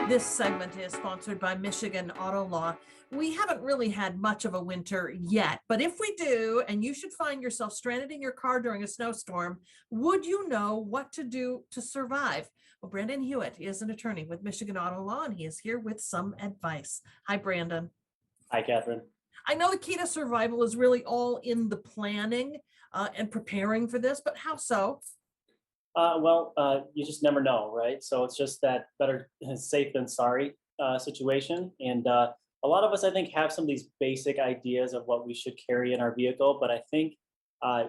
This segment is sponsored by Michigan Auto Law. We haven't really had much of a winter yet, but if we do, and you should find yourself stranded in your car during a snowstorm, would you know what to do to survive? Well, Brandon Hewitt is an attorney with Michigan Auto Law, and he is here with some advice. Hi, Brandon. Hi, Catherine. I know the key to survival is really all in the planning and preparing for this, but how so? You just never know, right? So it's just that better safe than sorry situation. And a lot of us, I think, have some of these basic ideas of what we should carry in our vehicle. But I think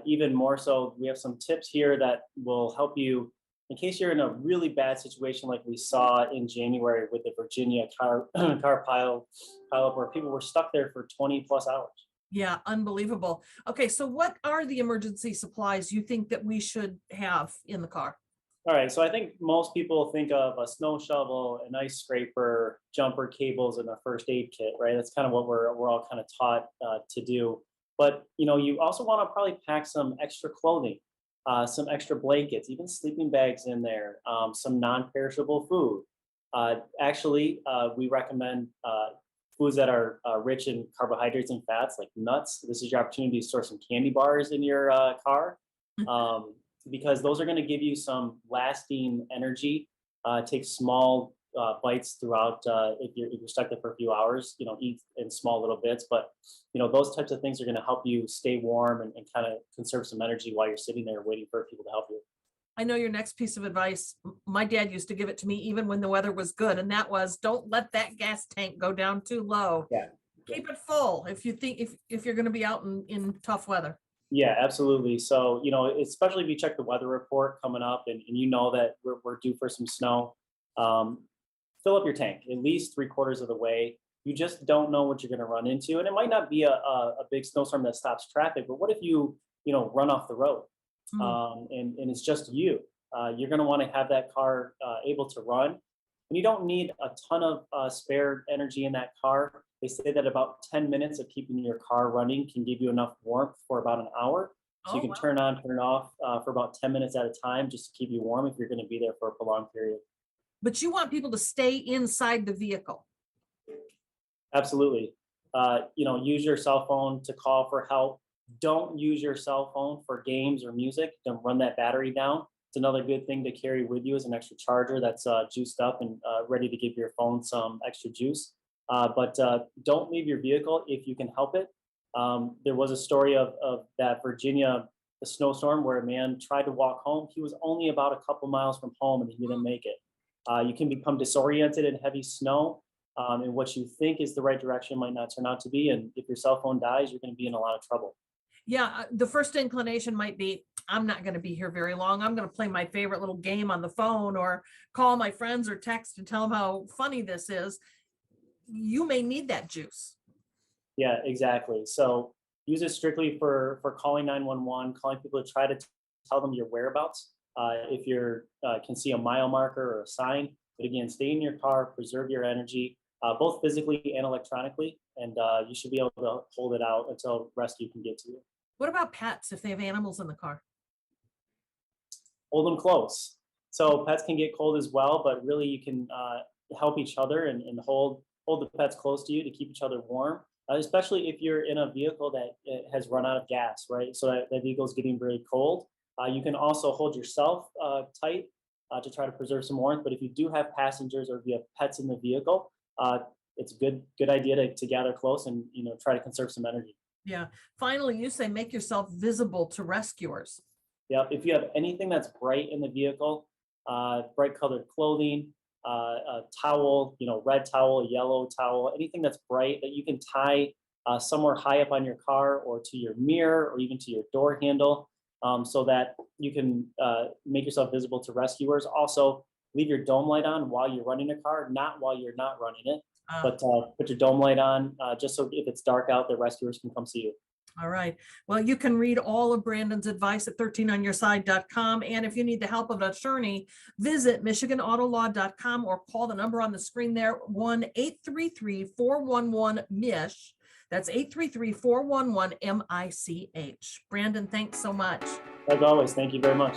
even more so, we have some tips here that will help you in case you're in a really bad situation like we saw in January with the Virginia car pile up where people were stuck there for 20 plus hours. Yeah, unbelievable. Okay, so what are the emergency supplies you think that we should have in the car? All right, so I think most people think of a snow shovel, an ice scraper, jumper cables, and a first aid kit, right? That's kind of what we're all kind of taught to do. But you also want to probably pack some extra clothing, some extra blankets, even sleeping bags in there, some non-perishable food. We recommend foods that are rich in carbohydrates and fats, like nuts. This is your opportunity to store some candy bars in your car. Because those are going to give you some lasting energy. Take small bites throughout if you're stuck there for a few hours. Eat in small little bits, but those types of things are going to help you stay warm and kind of conserve some energy while you're sitting there waiting for people to help you. I know your next piece of advice. My dad used to give it to me even when the weather was good, and that was don't let that gas tank go down too low. Yeah. Keep it full if you think if you're going to be out in tough weather. Yeah, absolutely. So, especially if you check the weather report coming up and you know that we're due for some snow, fill up your tank at least 3/4 of the way. You just don't know what you're going to run into. And it might not be a big snowstorm that stops traffic, but what if you run off the road and it's just you? You're going to want to have that car able to run. And you don't need a ton of spare energy in that car. They say that about 10 minutes of keeping your car running can give you enough warmth for about an hour. So you can turn on, turn off for about 10 minutes at a time just to keep you warm if you're going to be there for a prolonged period. But you want people to stay inside the vehicle. Absolutely. Use your cell phone to call for help. Don't use your cell phone for games or music. Don't run that battery down. It's another good thing to carry with you is an extra charger that's juiced up and ready to give your phone some extra juice. But don't leave your vehicle if you can help it. There was a story of that Virginia snowstorm where a man tried to walk home. He was only about a couple miles from home and he didn't make it. You can become disoriented in heavy snow, and what you think is the right direction might not turn out to be. And if your cell phone dies, you're going to be in a lot of trouble. Yeah, the first inclination might be, I'm not going to be here very long. I'm going to play my favorite little game on the phone or call my friends or text to tell them how funny this is. You may need that juice. Yeah, exactly. So use it strictly for calling 911, calling people to try to tell them your whereabouts. If you can see a mile marker or a sign, but again, stay in your car, preserve your energy, both physically and electronically, and you should be able to hold it out until rescue can get to you. What about pets if they have animals in the car? Hold them close. So pets can get cold as well, but really you can help each other and hold the pets close to you to keep each other warm, especially if you're in a vehicle that has run out of gas, right? So that vehicle is getting very cold. You can also hold yourself tight to try to preserve some warmth. But if you do have passengers or if you have pets in the vehicle, it's a good idea to gather close and try to conserve some energy. Yeah. Finally, you say make yourself visible to rescuers. Yeah. If you have anything that's bright in the vehicle, bright colored clothing, a towel, red towel, yellow towel, anything that's bright that you can tie somewhere high up on your car or to your mirror or even to your door handle, so that you can make yourself visible to rescuers. Also, leave your dome light on while you're running a car, not while you're not running it, but put your dome light on just so if it's dark out, the rescuers can come see you. All right. Well, you can read all of Brandon's advice at 13onyourside.com. And if you need the help of an attorney, visit michiganautolaw.com or call the number on the screen there, 1-833-411-MISH. That's 833-411-MICH. Brandon, thanks so much. As always, thank you very much.